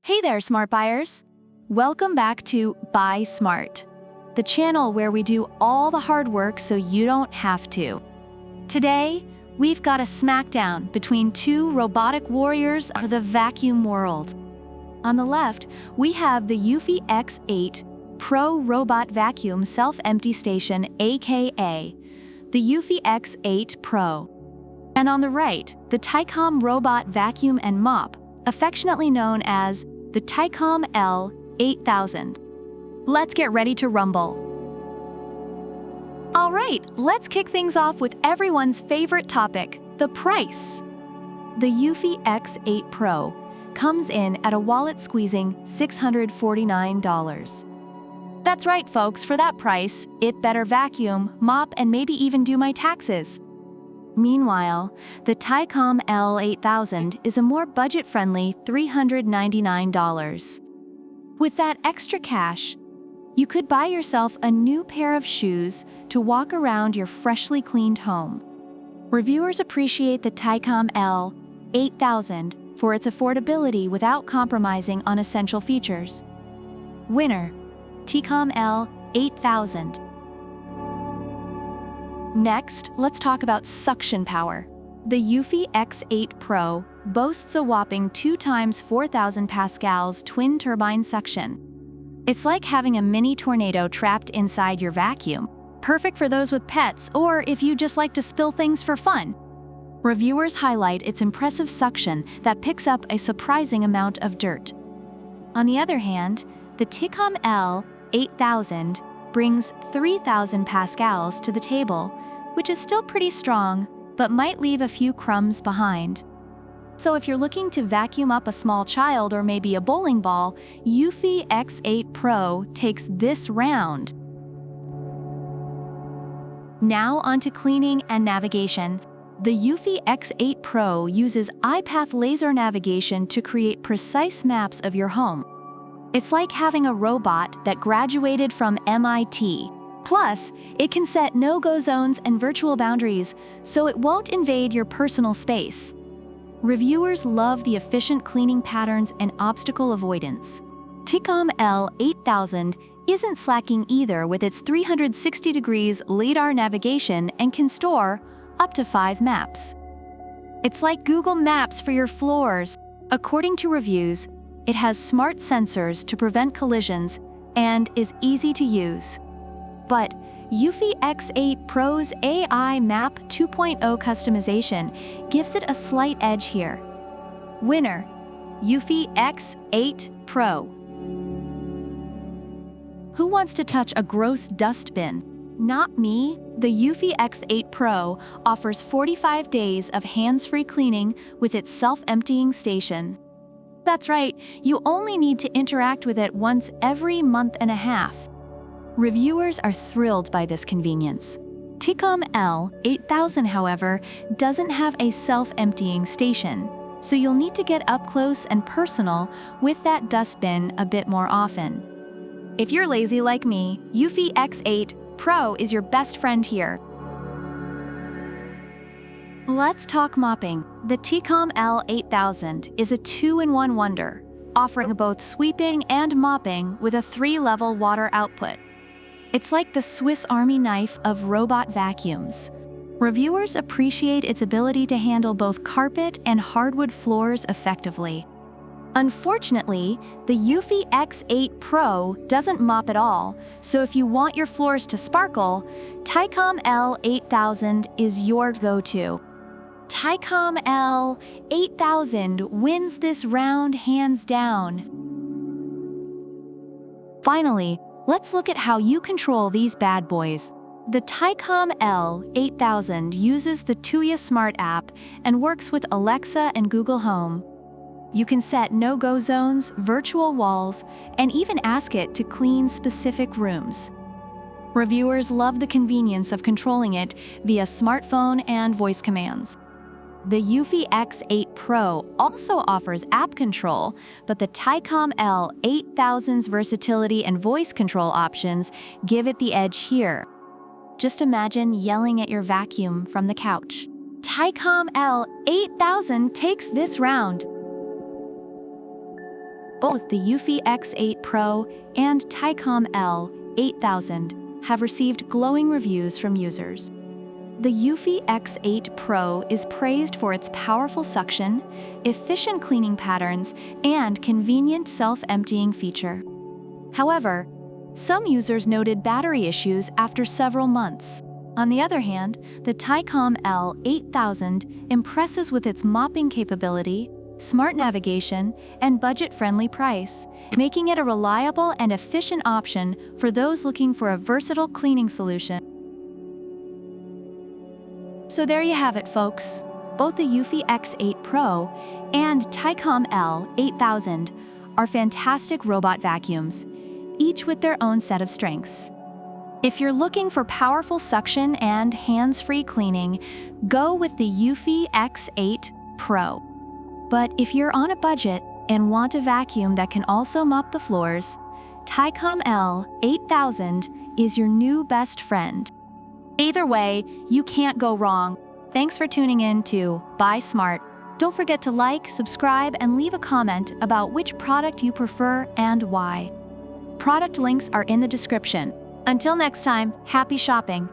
Hey there, smart buyers! Welcome back to Buy Smart, the channel where we do all the hard work so you don't have to. Today, we've got a smackdown between two robotic warriors of the vacuum world. On the left, we have the eufy X8 Pro Robot Vacuum Self-Empty Station, aka the eufy X8 Pro. And on the right, the Tikom Robot Vacuum and Mop, affectionately known as the Tikom L8000. Let's get ready to rumble. All right, let's kick things off with everyone's favorite topic, the price. The eufy X8 Pro comes in at a wallet-squeezing $649. That's right, folks, for that price, it better vacuum, mop, and maybe even do my taxes. Meanwhile, the Tikom L8000 is a more budget-friendly $399. With that extra cash, you could buy yourself a new pair of shoes to walk around your freshly cleaned home. Reviewers appreciate the Tikom L8000 for its affordability without compromising on essential features. Winner: Tikom L8000. Next, let's talk about suction power. The eufy X8 Pro boasts a whopping 2 times 4,000 pascals twin turbine suction. It's like having a mini tornado trapped inside your vacuum, perfect for those with pets or if you just like to spill things for fun. Reviewers highlight its impressive suction that picks up a surprising amount of dirt. On the other hand, the Tikom L8000 brings 3,000 pascals to the table, which is still pretty strong, but might leave a few crumbs behind. So if you're looking to vacuum up a small child or maybe a bowling ball, eufy X8 Pro takes this round. Now onto cleaning and navigation. The eufy X8 Pro uses iPath laser navigation to create precise maps of your home. It's like having a robot that graduated from MIT. Plus, it can set no-go zones and virtual boundaries, so it won't invade your personal space. Reviewers love the efficient cleaning patterns and obstacle avoidance. Tikom L8000 isn't slacking either with its 360 degrees LiDAR navigation and can store up to 5 maps. It's like Google Maps for your floors. According to reviews, it has smart sensors to prevent collisions and is easy to use. But eufy X8 Pro's AI Map 2.0 customization gives it a slight edge here. Winner: eufy X8 Pro. Who wants to touch a gross dustbin? Not me. The eufy X8 Pro offers 45 days of hands-free cleaning with its self-emptying station. That's right, you only need to interact with it once every month and a half. Reviewers are thrilled by this convenience. Tikom L8000, however, doesn't have a self-emptying station, so you'll need to get up close and personal with that dustbin a bit more often. If you're lazy like me, eufy X8 Pro is your best friend here. Let's talk mopping. The Tikom L8000 is a 2-in-1 wonder, offering both sweeping and mopping with a 3-level water output. It's like the Swiss Army knife of robot vacuums. Reviewers appreciate its ability to handle both carpet and hardwood floors effectively. Unfortunately, the eufy X8 Pro doesn't mop at all, so if you want your floors to sparkle, Tikom L8000 is your go-to. Tikom L8000 wins this round hands down. Finally, let's look at how you control these bad boys. The Tikom L8000 uses the Tuya Smart app and works with Alexa and Google Home. You can set no-go zones, virtual walls, and even ask it to clean specific rooms. Reviewers love the convenience of controlling it via smartphone and voice commands. The eufy X8 Pro also offers app control, but the Tikom L8000's versatility and voice control options give it the edge here. Just imagine yelling at your vacuum from the couch. Tikom L8000 takes this round. Both the eufy X8 Pro and Tikom L8000 have received glowing reviews from users. The eufy X8 Pro is praised for its powerful suction, efficient cleaning patterns, and convenient self-emptying feature. However, some users noted battery issues after several months. On the other hand, the Tikom L8000 impresses with its mopping capability, smart navigation, and budget-friendly price, making it a reliable and efficient option for those looking for a versatile cleaning solution. So there you have it, folks. Both the eufy X8 Pro and Tikom L8000 are fantastic robot vacuums, each with their own set of strengths. If you're looking for powerful suction and hands-free cleaning, go with the eufy X8 Pro. But if you're on a budget and want a vacuum that can also mop the floors, Tikom L8000 is your new best friend. Either way, you can't go wrong. Thanks for tuning in to Buy Smart. Don't forget to like, subscribe, and leave a comment about which product you prefer and why. Product links are in the description. Until next time, happy shopping!